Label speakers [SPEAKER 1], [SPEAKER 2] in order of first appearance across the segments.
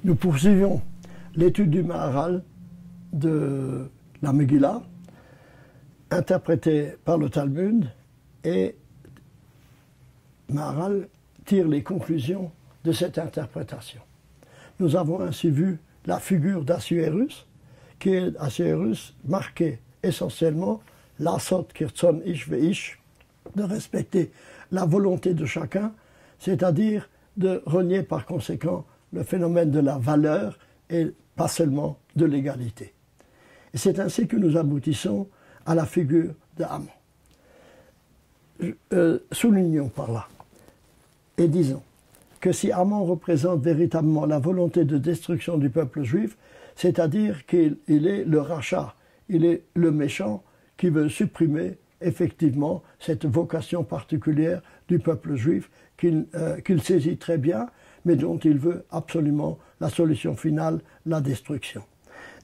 [SPEAKER 1] Nous poursuivons l'étude du Maharal de la Megillah, interprétée par le Talmud, et Maharal tire les conclusions de cette interprétation. Nous avons ainsi vu la figure d'Assuérus, qui est Assuérus marqué essentiellement l'asot kirtzon ish veish, de respecter la volonté de chacun, c'est-à-dire de renier par conséquent le phénomène de la valeur et pas seulement de l'égalité. Et c'est ainsi que nous aboutissons à la figure de Haman. Soulignons par là et disons que si Haman représente véritablement la volonté de destruction du peuple juif, c'est-à-dire qu'il est le rachat, il est le méchant qui veut supprimer effectivement cette vocation particulière du peuple juif qu'il saisit très bien, mais dont il veut absolument la solution finale, la destruction.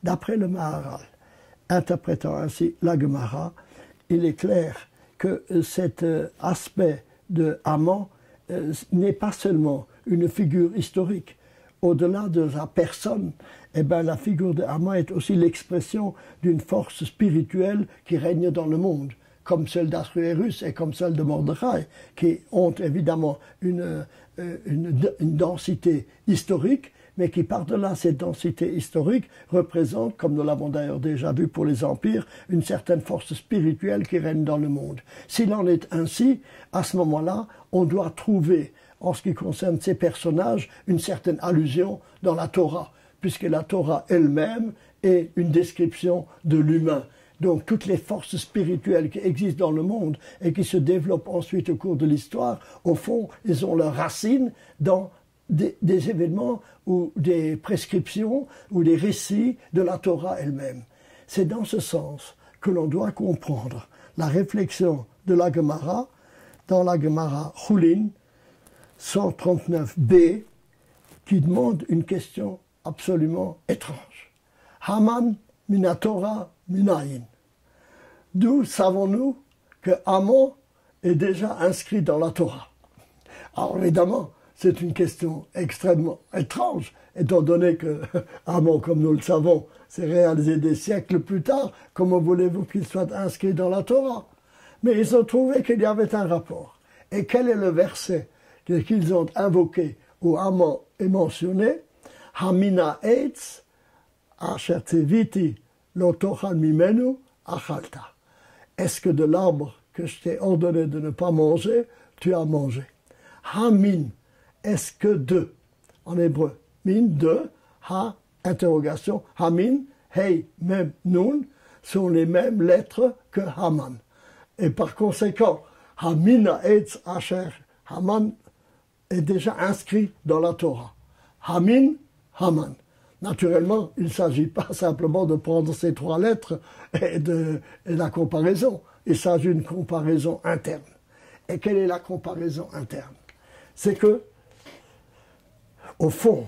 [SPEAKER 1] D'après le Maharal, interprétant ainsi la Gemara, il est clair que cet aspect de Haman n'est pas seulement une figure historique. Au-delà de sa personne, la figure de Haman est aussi l'expression d'une force spirituelle qui règne dans le monde, comme celle d'Assuérus et comme celle de Mordechai, qui ont évidemment une densité historique, mais qui par-delà cette densité historique représente, comme nous l'avons d'ailleurs déjà vu pour les empires, une certaine force spirituelle qui règne dans le monde. S'il en est ainsi, à ce moment-là, on doit trouver, en ce qui concerne ces personnages, une certaine allusion dans la Torah, puisque la Torah elle-même est une description de l'humain. Donc toutes les forces spirituelles qui existent dans le monde et qui se développent ensuite au cours de l'histoire, au fond, elles ont leurs racines dans des événements ou des prescriptions ou des récits de la Torah elle-même. C'est dans ce sens que l'on doit comprendre la réflexion de la Gemara dans la Gemara Chulin 139b qui demande une question absolument étrange. Haman minatora minayin. D'où savons-nous que Haman est déjà inscrit dans la Torah? Alors évidemment, c'est une question extrêmement étrange, étant donné que Haman, comme nous le savons, s'est réalisé des siècles plus tard. Comment voulez-vous qu'il soit inscrit dans la Torah? Mais ils ont trouvé qu'il y avait un rapport. Et quel est le verset qu'ils ont invoqué où Haman est mentionné? Hamina eitz asher tziviti lo tochal mimenu achalta. Est-ce que de l'arbre que je t'ai ordonné de ne pas manger, tu as mangé? Hamin, est-ce que de, en hébreu, min, de, ha, interrogation, hamin, hey, mem, nun, sont les mêmes lettres que Haman. Et par conséquent, hamina etz asher, Haman est déjà inscrit dans la Torah. Hamin, Haman. Naturellement, il ne s'agit pas simplement de prendre ces trois lettres et de la comparaison. Il s'agit d'une comparaison interne. Et quelle est la comparaison interne? C'est que, au fond,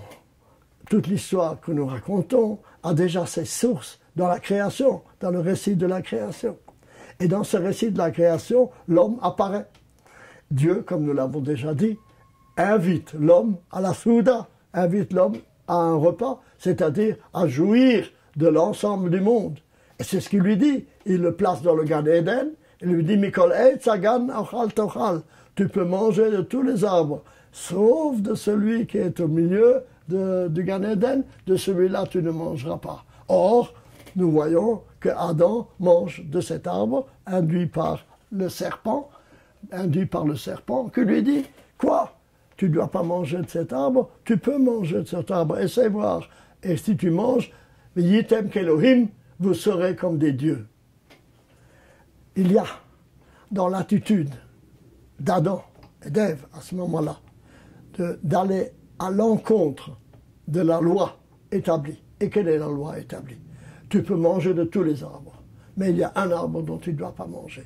[SPEAKER 1] toute l'histoire que nous racontons a déjà ses sources dans la création, dans le récit de la création. Et dans ce récit de la création, l'homme apparaît. Dieu, comme nous l'avons déjà dit, invite l'homme à la souda, invite l'homme à un repas, c'est-à-dire à jouir de l'ensemble du monde. Et c'est ce qu'il lui dit. Il le place dans le Gan Eden, il lui dit « Mikol eitz hagan ochal tochal » tu peux manger de tous les arbres, sauf de celui qui est au milieu du Gan Eden, de celui-là tu ne mangeras pas. Or, nous voyons que Adam mange de cet arbre, induit par le serpent, qui lui dit « Quoi ? Tu ne dois pas manger de cet arbre, tu peux manger de cet arbre, essaie voir. Et si tu manges, yitem kelohim, vous serez comme des dieux. » Il y a dans l'attitude d'Adam et d'Ève à ce moment-là d'aller à l'encontre de la loi établie. Et quelle est la loi établie? Tu peux manger de tous les arbres, mais il y a un arbre dont tu ne dois pas manger.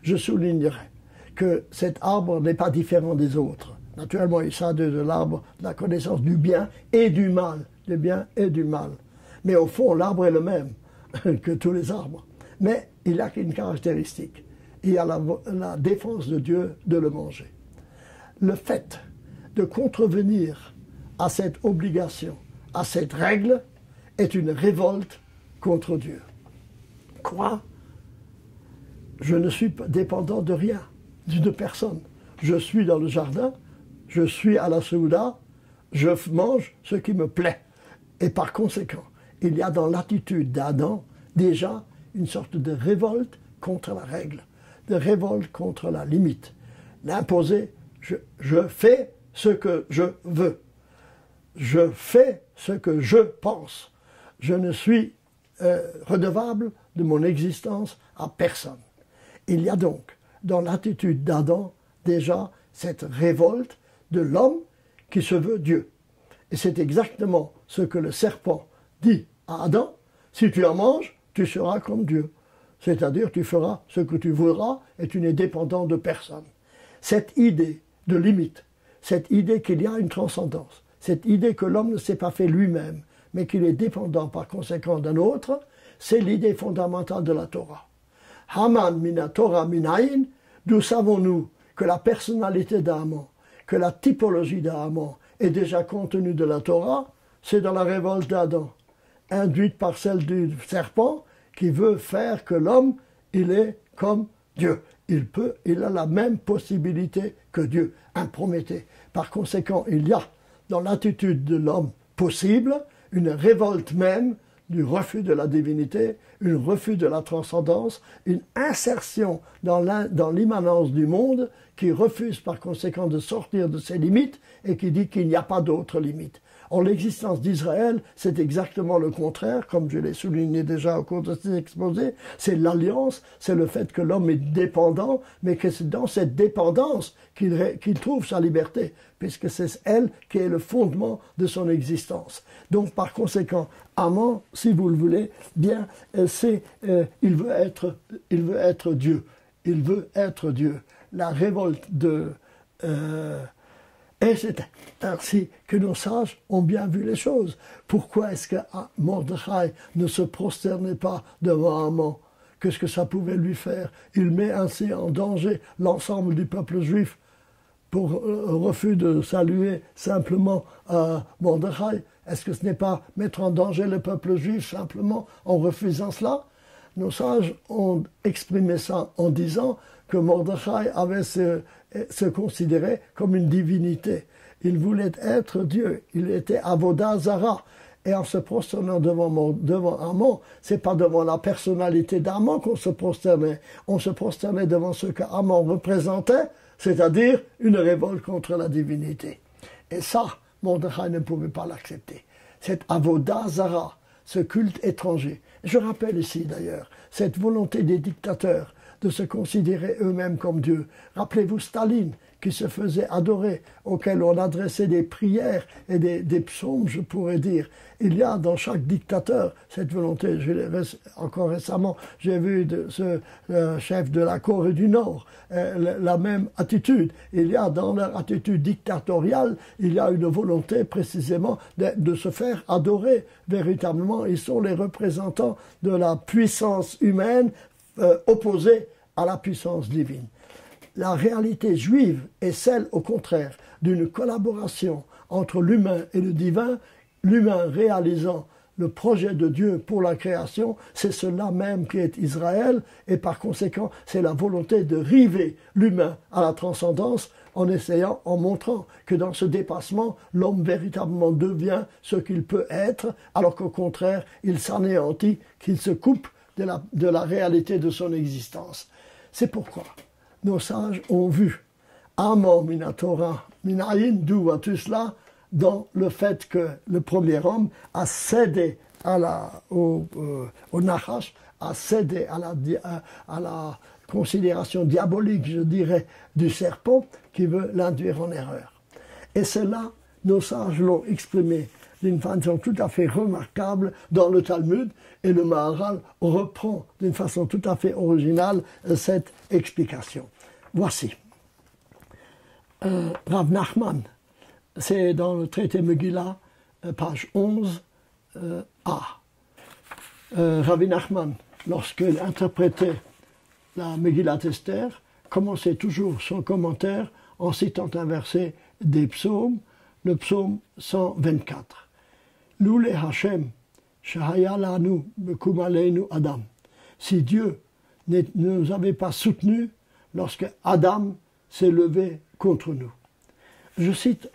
[SPEAKER 1] Je soulignerai que cet arbre n'est pas différent des autres. Naturellement, il s'agit de l'arbre de la connaissance du bien et du mal, du bien et du mal. Mais au fond, l'arbre est le même que tous les arbres. Mais il a une caractéristique. Il y a la défense de Dieu de le manger. Le fait de contrevenir à cette obligation, à cette règle est une révolte contre Dieu. Quoi? Je ne suis pas dépendant de rien, de personne. Je suis dans le jardin, je suis à la Souda, je mange ce qui me plaît. Et par conséquent, il y a dans l'attitude d'Adam déjà une sorte de révolte contre la règle, de révolte contre la limite. L'imposer, je fais ce que je veux. Je fais ce que je pense. Je ne suis redevable de mon existence à personne. Il y a donc dans l'attitude d'Adam déjà cette révolte de l'homme qui se veut Dieu. Et c'est exactement ce que le serpent dit à Adam: si tu en manges, tu seras comme Dieu. C'est-à-dire tu feras ce que tu voudras et tu n'es dépendant de personne. Cette idée de limite, cette idée qu'il y a une transcendance, cette idée que l'homme ne s'est pas fait lui-même, mais qu'il est dépendant par conséquent d'un autre, c'est l'idée fondamentale de la Torah. Haman mina Torah minayin, d'où savons-nous que la personnalité d'Haman, que la typologie d'Haman est déjà contenue de la Torah? C'est dans la révolte d'Adam, induite par celle du serpent qui veut faire que l'homme, il est comme Dieu. Il a la même possibilité que Dieu, un Prométhée. Par conséquent, il y a dans l'attitude de l'homme possible une révolte même du refus de la divinité, un refus de la transcendance, une insertion dans l'immanence du monde qui refuse par conséquent de sortir de ses limites et qui dit qu'il n'y a pas d'autres limites. Or, l'existence d'Israël, c'est exactement le contraire, comme je l'ai souligné déjà au cours de cet exposé, c'est l'alliance, c'est le fait que l'homme est dépendant, mais que c'est dans cette dépendance qu'il trouve sa liberté, puisque c'est elle qui est le fondement de son existence. Donc, par conséquent, Haman, si vous le voulez, bien, il veut être Dieu. Il veut être Dieu. La révolte et c'est ainsi que nos sages ont bien vu les choses. Pourquoi est-ce que Mordechai ne se prosternait pas devant Haman? Qu'est-ce que ça pouvait lui faire? Il met ainsi en danger l'ensemble du peuple juif pour refus de saluer simplement Mordechai. Est-ce que ce n'est pas mettre en danger le peuple juif simplement en refusant cela? Nos sages ont exprimé ça en disant que Mordechai avait se considérait comme une divinité. Il voulait être Dieu. Il était Avodah Zara. Et en se prosternant devant Haman, c'est pas devant la personnalité d'Haman qu'on se prosternait. On se prosternait devant ce que Haman représentait, c'est-à-dire une révolte contre la divinité. Et ça, Mordechai ne pouvait pas l'accepter. Cette Avodah Zara, ce culte étranger. Je rappelle ici d'ailleurs cette volonté des dictateurs de se considérer eux-mêmes comme Dieu. Rappelez-vous Staline, qui se faisait adorer, auquel on adressait des prières et des psaumes, je pourrais dire. Il y a dans chaque dictateur cette volonté. Encore récemment, j'ai vu ce chef de la Corée du Nord la même attitude. Il y a dans leur attitude dictatoriale, il y a une volonté précisément de se faire adorer. Véritablement, ils sont les représentants de la puissance humaine opposée à la puissance divine. La réalité juive est celle, au contraire, d'une collaboration entre l'humain et le divin, l'humain réalisant le projet de Dieu pour la création, c'est cela même qui est Israël, et par conséquent, c'est la volonté de river l'humain à la transcendance en montrant que dans ce dépassement, l'homme véritablement devient ce qu'il peut être, alors qu'au contraire, il s'anéantit, qu'il se coupe de la réalité de son existence. C'est pourquoi nos sages ont vu Haman mina Torah minayin, d'où va tout cela, dans le fait que le premier homme a cédé au Nachash, a cédé à la considération diabolique, je dirais, du serpent qui veut l'induire en erreur. Et cela, nos sages l'ont exprimé d'une façon tout à fait remarquable dans le Talmud, et le Maharal reprend d'une façon tout à fait originale cette explication. Voici. Rav Nachman, c'est dans le traité Megillah, page 11, A. Rabbi Nachman, lorsqu'il interprétait la Megillat Esther, commençait toujours son commentaire en citant un verset des psaumes, le psaume 124. Loulé Hachem, Shahaya lanu bekum aleinu Adam. Si Dieu ne nous avait pas soutenus lorsque Adam s'est levé contre nous. Je cite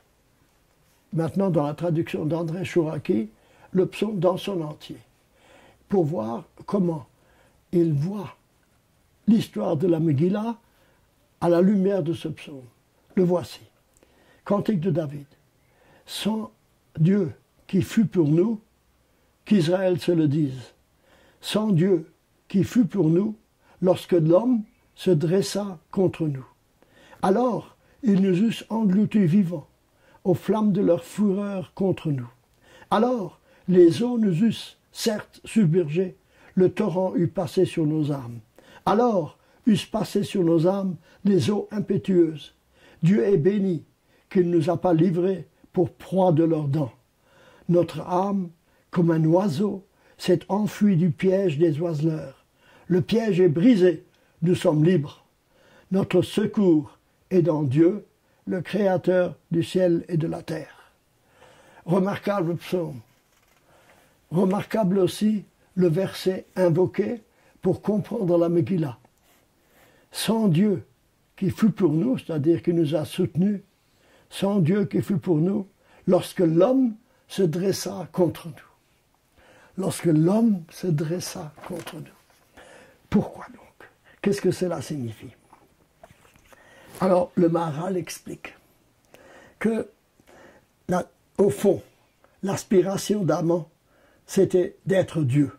[SPEAKER 1] maintenant dans la traduction d'André Chouraki le psaume dans son entier, pour voir comment il voit l'histoire de la Megillah à la lumière de ce psaume. Le voici. Cantique de David. Sans Dieu qui fut pour nous, qu'Israël se le dise. Sans Dieu qui fut pour nous, lorsque l'homme se dressa contre nous. Alors ils nous eussent engloutis vivants, aux flammes de leur fureur contre nous. Alors les eaux nous eussent certes submergés, le torrent eût passé sur nos âmes. Alors eussent passé sur nos âmes les eaux impétueuses. Dieu est béni, qu'il ne nous a pas livrés pour proie de leurs dents. Notre âme, comme un oiseau, s'est enfuie du piège des oiseleurs. Le piège est brisé, nous sommes libres. Notre secours est dans Dieu, le Créateur du ciel et de la terre. Remarquable psaume. Remarquable aussi le verset invoqué pour comprendre la Megillah. Sans Dieu qui fut pour nous, c'est-à-dire qui nous a soutenus, sans Dieu qui fut pour nous, lorsque l'homme se dressa contre nous. Lorsque l'homme se dressa contre nous. Pourquoi donc? Qu'est-ce que cela signifie? Alors, le Maharal explique que, au fond, l'aspiration d'Aman, c'était d'être Dieu.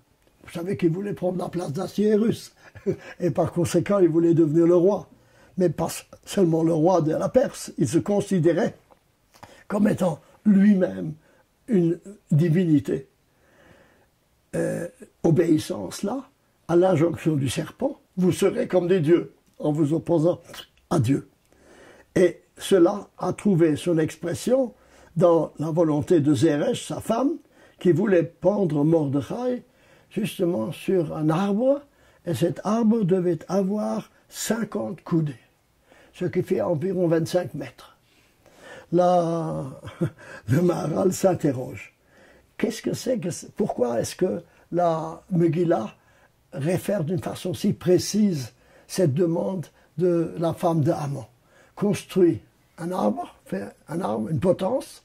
[SPEAKER 1] Vous savez qu'il voulait prendre la place d'Assyrus, et par conséquent, il voulait devenir le roi. Mais pas seulement le roi de la Perse, il se considérait comme étant lui-même une divinité. Obéissant cela à l'injonction du serpent, vous serez comme des dieux, en vous opposant à Dieu. Et cela a trouvé son expression dans la volonté de Zeresh, sa femme, qui voulait pendre Mordechai justement sur un arbre, et cet arbre devait avoir 50 coudées, ce qui fait environ 25 mètres. Là, le Maharal s'interroge. Qu'est-ce que c'est pourquoi est-ce que la Megillah réfère d'une façon si précise cette demande de la femme de Haman? Construit un arbre, fait un arbre, une potence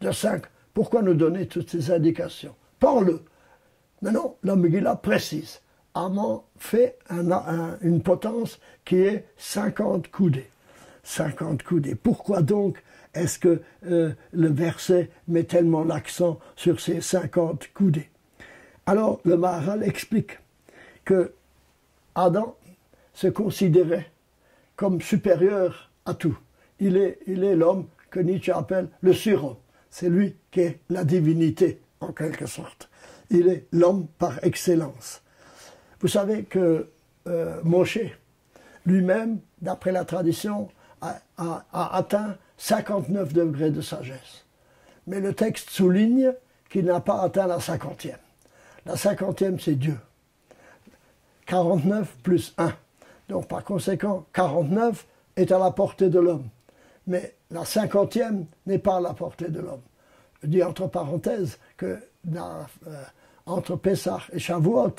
[SPEAKER 1] de 5. Pourquoi nous donner toutes ces indications? Parle. Mais non, la Megillah précise. Haman fait une potence qui est 50 coudées. 50 coudées. Pourquoi donc est-ce que le verset met tellement l'accent sur ces 50 coudées? Alors, le Maharal explique que Adam se considérait comme supérieur à tout. Il est l'homme que Nietzsche appelle le surhomme. C'est lui qui est la divinité, en quelque sorte. Il est l'homme par excellence. Vous savez que Moshe, lui-même, d'après la tradition, a atteint 59 degrés de sagesse. Mais le texte souligne qu'il n'a pas atteint la 50e. La 50e, c'est Dieu. 49 plus 1. Donc, par conséquent, 49 est à la portée de l'homme. Mais la 50e n'est pas à la portée de l'homme. Je dis entre parenthèses que entre Pessah et Shavuot,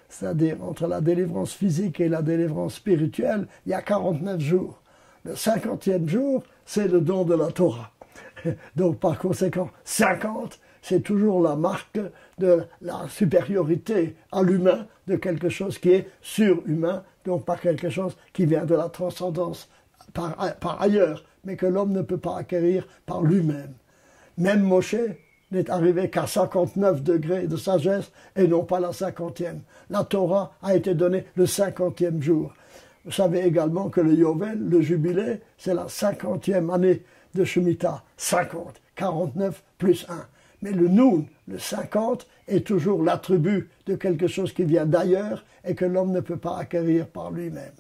[SPEAKER 1] c'est-à-dire entre la délivrance physique et la délivrance spirituelle, il y a 49 jours. Le 50e jour, c'est le don de la Torah. Donc, par conséquent, 50, c'est toujours la marque de la supériorité à l'humain, de quelque chose qui est surhumain, donc pas quelque chose qui vient de la transcendance par ailleurs, mais que l'homme ne peut pas acquérir par lui-même. Même Moshe n'est arrivé qu'à 59 degrés de sagesse et non pas la 50e. La Torah a été donnée le 50e jour. Vous savez également que le Yovel, le jubilé, c'est la 50e année de Shemitah. 50, 49 plus 1. Mais le Noun, le 50, est toujours l'attribut de quelque chose qui vient d'ailleurs et que l'homme ne peut pas acquérir par lui-même.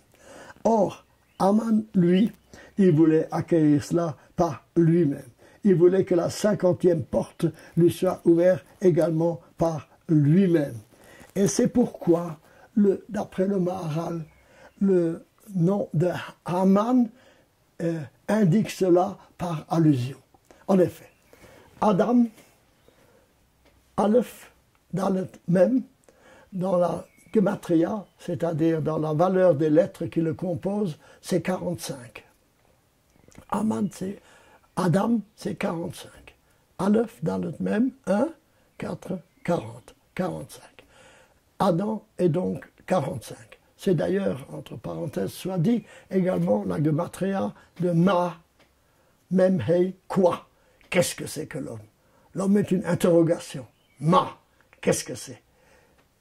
[SPEAKER 1] Or, Haman, lui, il voulait acquérir cela par lui-même. Il voulait que la 50e porte lui soit ouverte également par lui-même. Et c'est pourquoi, d'après le Maharal, le nom de Haman indique cela par allusion. En effet, Adam Aleph, Dalet, Mem, dans la Gematria, c'est-à-dire dans la valeur des lettres qui le composent, c'est 45. Adam, c'est 45. Aleph, Dalet, Mem, 1, 4, 40, 45. Adam est donc 45. C'est d'ailleurs, entre parenthèses, soit dit, également la Gematria de Ma, Mem, Hei, quoi? Qu'est-ce que c'est que l'homme? L'homme est une interrogation. Ma, qu'est-ce que c'est?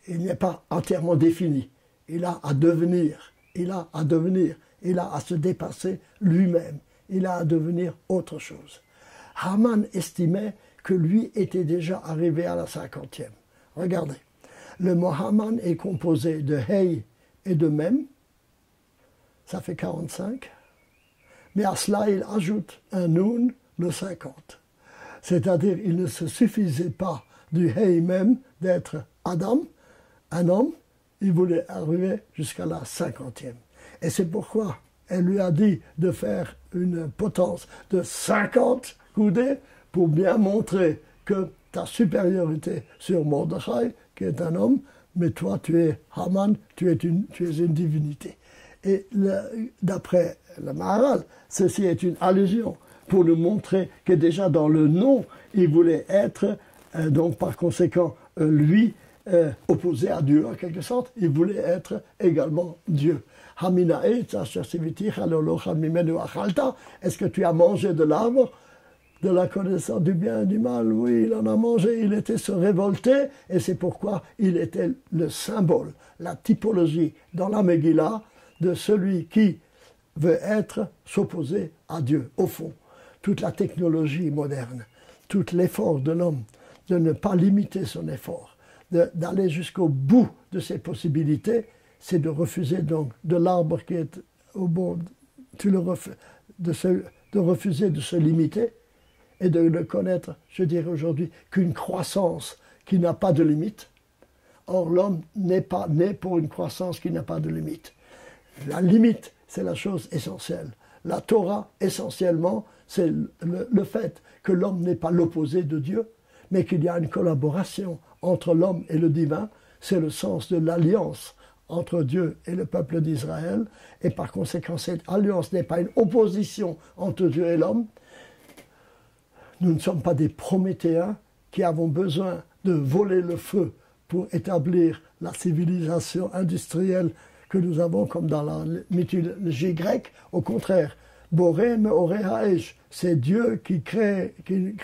[SPEAKER 1] Il n'est pas entièrement défini. Il a à devenir, il a à devenir, il a à se dépasser lui-même, il a à devenir autre chose. Haman estimait que lui était déjà arrivé à la 50e. Regardez, le mot Haman est composé de Hei et de Mem, ça fait 45, mais à cela il ajoute un Nun, le 50. C'est-à-dire il ne se suffisait pas du Hei Mem d'être Adam, un homme, il voulait arriver jusqu'à la 50e. Et c'est pourquoi elle lui a dit de faire une potence de 50 coudées pour bien montrer que ta supériorité sur Mordechai, qui est un homme, mais toi tu es Haman, tu es une divinité. Et d'après le Maharal, ceci est une allusion pour nous montrer que déjà dans le nom, il voulait être, donc par conséquent, lui, opposé à Dieu en quelque sorte, il voulait être également Dieu. Est-ce que tu as mangé de l'arbre de la connaissance du bien et du mal? Oui, il en a mangé, il était se révolter, et c'est pourquoi il était le symbole, la typologie dans la Megillah de celui qui veut être, s'opposer à Dieu. Au fond, toute la technologie moderne, tout l'effort de l'homme de ne pas limiter son effort, d'aller jusqu'au bout de ses possibilités, c'est de refuser donc de l'arbre qui est au bon, de refuser de se limiter et de ne connaître, je dirais aujourd'hui, qu'une croissance qui n'a pas de limite. Or, l'homme n'est pas né pour une croissance qui n'a pas de limite. La limite, c'est la chose essentielle. La Torah, essentiellement, c'est le fait que l'homme n'est pas l'opposé de Dieu, mais qu'il y a une collaboration entre l'homme et le divin. C'est le sens de l'alliance entre Dieu et le peuple d'Israël, et par conséquent, cette alliance n'est pas une opposition entre Dieu et l'homme. Nous ne sommes pas des Prométhéens qui avons besoin de voler le feu pour établir la civilisation industrielle que nous avons, comme dans la mythologie grecque. Au contraire, Boré Meoré Haesh, c'est Dieu qui crée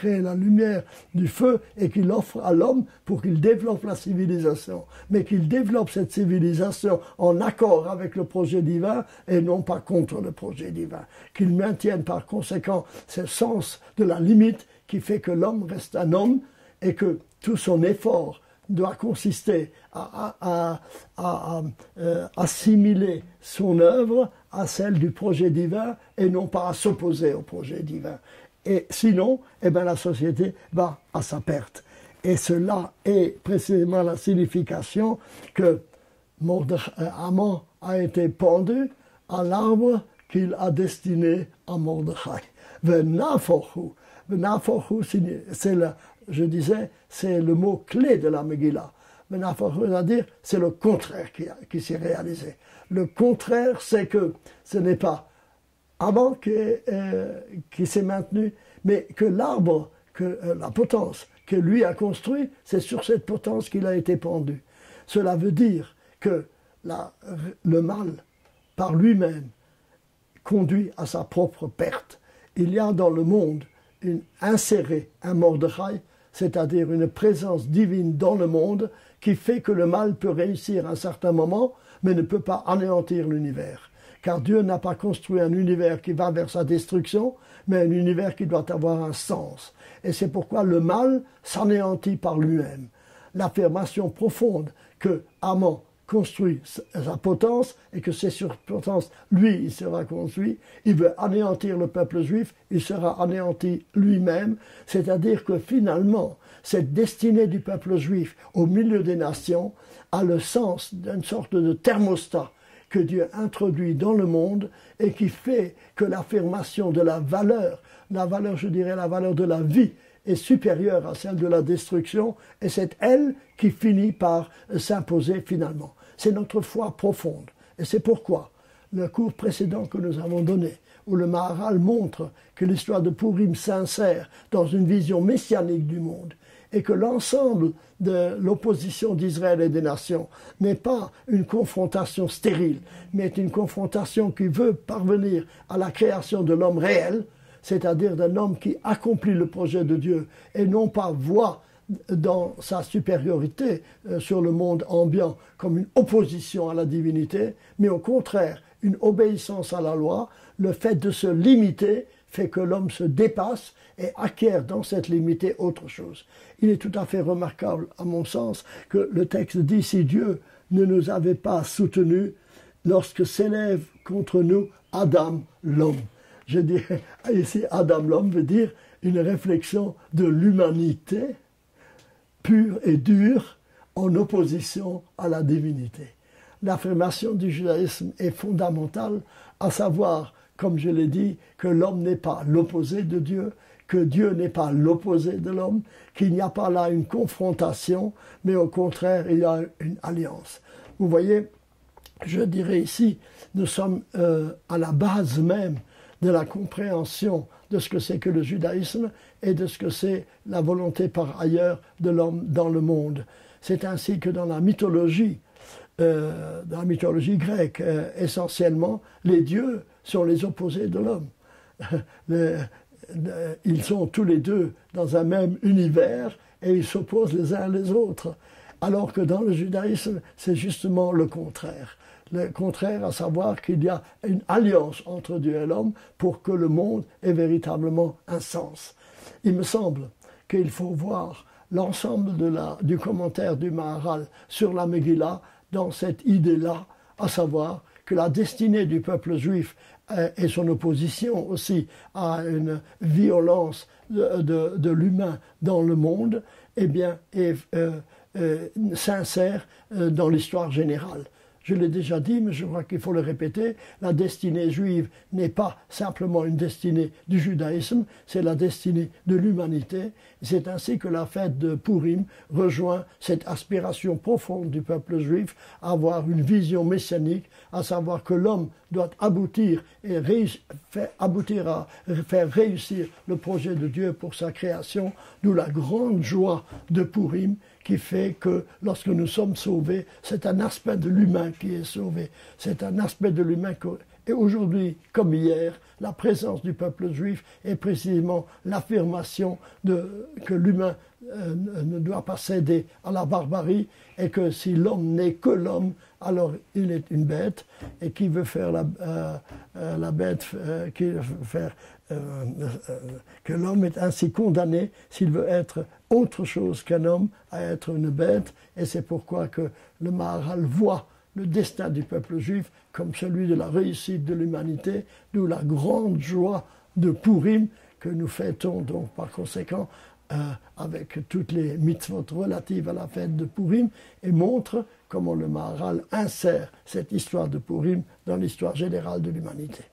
[SPEAKER 1] la lumière du feu et qui l'offre à l'homme pour qu'il développe la civilisation. Mais qu'il développe cette civilisation en accord avec le projet divin et non pas contre le projet divin. Qu'il maintienne par conséquent ce sens de la limite qui fait que l'homme reste un homme et que tout son effort doit consister à assimiler son œuvre à celle du projet divin et non pas à s'opposer au projet divin. Et sinon, eh bien, la société va à sa perte. Et cela est précisément la signification que Haman a été pendu à l'arbre qu'il a destiné à Mordechai. Venaforhu, c'est je disais, c'est le mot clé de la Megillah. C'est-à-dire, c'est le contraire qui s'est réalisé. Le contraire, c'est que ce n'est pas Haman qui s'est maintenu, mais que l'arbre, la potence que lui a construit, c'est sur cette potence qu'il a été pendu. Cela veut dire que le mal, par lui-même, conduit à sa propre perte. Il y a dans le monde inséré un Mordechai, c'est-à-dire une présence divine dans le monde qui fait que le mal peut réussir à un certain moment, mais ne peut pas anéantir l'univers. Car Dieu n'a pas construit un univers qui va vers sa destruction, mais un univers qui doit avoir un sens. Et c'est pourquoi le mal s'anéantit par lui-même. L'affirmation profonde que Haman construit sa potence et que c'est sur potence, lui, il sera construit. Il veut anéantir le peuple juif, il sera anéanti lui-même. C'est-à-dire que finalement, cette destinée du peuple juif au milieu des nations a le sens d'une sorte de thermostat que Dieu introduit dans le monde et qui fait que l'affirmation de la valeur, je dirais la valeur de la vie est supérieure à celle de la destruction et c'est elle qui finit par s'imposer finalement. C'est notre foi profonde et c'est pourquoi le cours précédent que nous avons donné, où le Maharal montre que l'histoire de Purim s'insère dans une vision messianique du monde et que l'ensemble de l'opposition d'Israël et des nations n'est pas une confrontation stérile, mais est une confrontation qui veut parvenir à la création de l'homme réel, c'est-à-dire d'un homme qui accomplit le projet de Dieu et non pas voit dans sa supériorité sur le monde ambiant comme une opposition à la divinité, mais au contraire une obéissance à la loi. Le fait de se limiter fait que l'homme se dépasse et acquiert dans cette limité autre chose. Il est tout à fait remarquable, à mon sens, que le texte dit « Si Dieu ne nous avait pas soutenus lorsque s'élève contre nous Adam l'homme ». Je dirais ici Adam l'homme veut dire une réflexion de l'humanité pure et dure en opposition à la divinité. L'affirmation du judaïsme est fondamentale, à savoir, comme je l'ai dit, que l'homme n'est pas l'opposé de Dieu, que Dieu n'est pas l'opposé de l'homme, qu'il n'y a pas là une confrontation, mais au contraire, il y a une alliance. Vous voyez, je dirais ici, nous sommes à la base même de la compréhension de ce que c'est que le judaïsme et de ce que c'est la volonté par ailleurs de l'homme dans le monde. C'est ainsi que dans la mythologie grecque, essentiellement, les dieux sont les opposés de l'homme. Ils sont tous les deux dans un même univers et ils s'opposent les uns les autres. Alors que dans le judaïsme, c'est justement le contraire. Le contraire, à savoir qu'il y a une alliance entre Dieu et l'homme pour que le monde ait véritablement un sens. Il me semble qu'il faut voir l'ensemble du commentaire du Maharal sur la Megillah dans cette idée-là, à savoir que la destinée du peuple juif et son opposition aussi à une violence de l'humain dans le monde, eh bien, s'insère dans l'histoire générale. Je l'ai déjà dit, mais je crois qu'il faut le répéter, la destinée juive n'est pas simplement une destinée du judaïsme, c'est la destinée de l'humanité. C'est ainsi que la fête de Purim rejoint cette aspiration profonde du peuple juif à avoir une vision messianique, à savoir que l'homme doit aboutir et à faire réussir le projet de Dieu pour sa création, d'où la grande joie de Purim, qui fait que lorsque nous sommes sauvés, c'est un aspect de l'humain qui est sauvé. C'est un aspect de l'humain et aujourd'hui, comme hier, la présence du peuple juif est précisément l'affirmation que l'humain ne doit pas céder à la barbarie et que si l'homme n'est que l'homme, alors il est une bête et qui veut faire la bête, que l'homme est ainsi condamné s'il veut être autre chose qu'un homme à être une bête, et c'est pourquoi que le Maharal voit le destin du peuple juif comme celui de la réussite de l'humanité, d'où la grande joie de Purim que nous fêtons donc par conséquent avec toutes les mitzvot relatives à la fête de Purim, et montre comment le Maharal insère cette histoire de Purim dans l'histoire générale de l'humanité.